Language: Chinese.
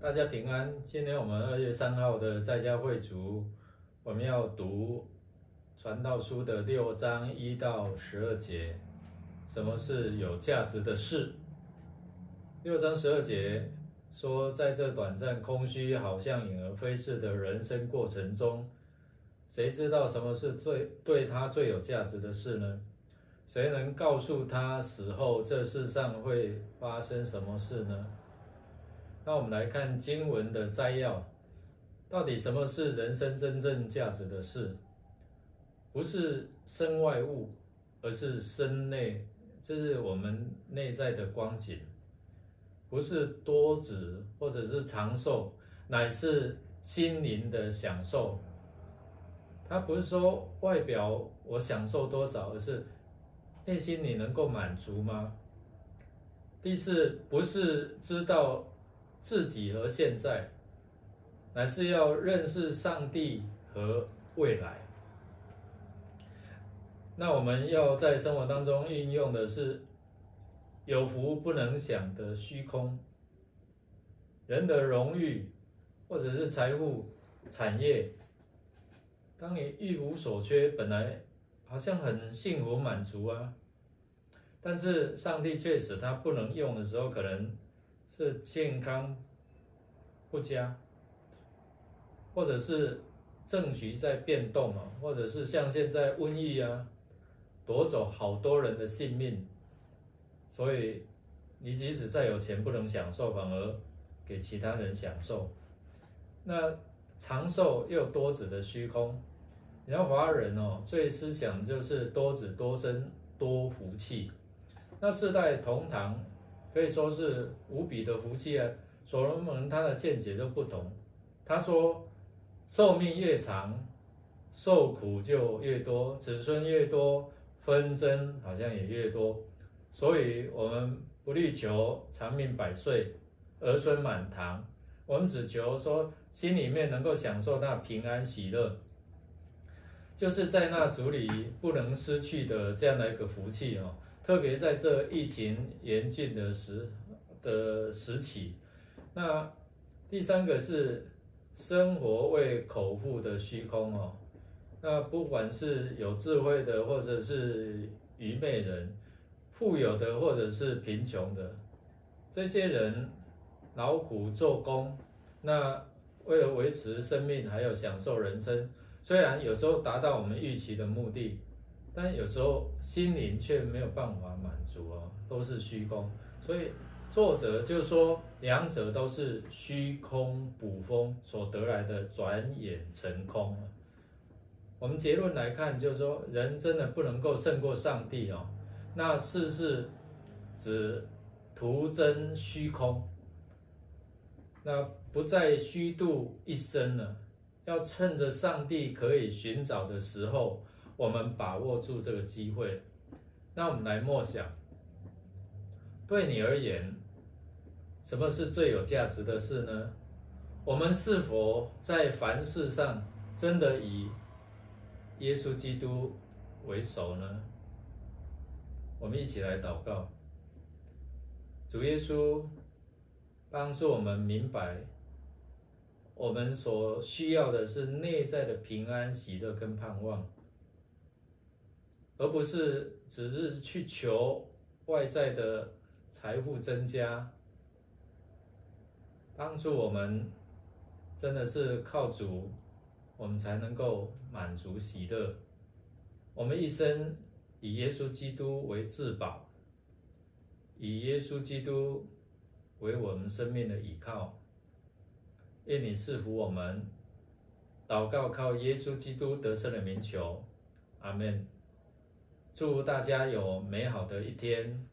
大家平安。今天我们2月3号的在家会族，我们要读传道书的6章1到12节。什么是有价值的事？6章12节说，在这短暂空虚、好像影而飞逝的人生过程中，谁知道什么是对他最有价值的事呢？谁能告诉他死后这世上会发生什么事呢？那我们来看经文的摘要，到底什么是人生真正价值的事？不是身外物，而是身内，这是我们内在的光景。不是多子或者是长寿，乃是心灵的享受。它不是说外表我享受多少，而是内心你能够满足吗？第四，不是知道自己和现在，乃是要认识上帝和未来。那我们要在生活当中运用的是有福不能享的虚空。人的荣誉或者是财富、产业，当你一无所缺，本来好像很幸福满足啊，但是上帝却使他不能用的时候，可能是健康不佳，或者是政局在变动啊，或者是像现在瘟疫啊，夺走好多人的性命，所以你即使再有钱不能享受，反而给其他人享受。那长寿又多子的虚空，你要华人最思想就是多子多生多福气。那世代同堂可以说是无比的福气啊。所罗门他的见解就不同，他说寿命越长，受苦就越多，子孙越多，纷争好像也越多。所以我们不力求长命百岁，儿孙满堂，我们只求说心里面能够享受那平安喜乐，就是在那主里不能失去的这样的一个福气哦。特别在这疫情严峻的时期。那第三个是生活为口腹的虚空哦。那不管是有智慧的，或者是愚昧人，富有的或者是贫穷的，这些人劳苦做工，那为了维持生命还有享受人生，虽然有时候达到我们预期的目的，但有时候心灵却没有办法满足哦，都是虚空。所以作者就说，两者都是虚空捕风所得来的，转眼成空。我们结论来看，就是说人真的不能够胜过上帝哦。那世事只徒增虚空，那不再虚度一生了。要趁着上帝可以寻找的时候，我们把握住这个机会。那我们来默想，对你而言，什么是最有价值的事呢？我们是否在凡事上真的以耶稣基督为首呢？我们一起来祷告。主耶稣，帮助我们明白，我们所需要的是内在的平安、喜乐跟盼望，而不是只是去求外在的财富增加。帮助我们真的是靠主，我们才能够满足喜乐。我们一生以耶稣基督为至宝，以耶稣基督为我们生命的依靠。愿你赐福我们。祷告靠耶稣基督得胜的名求，阿们。祝大家有美好的一天。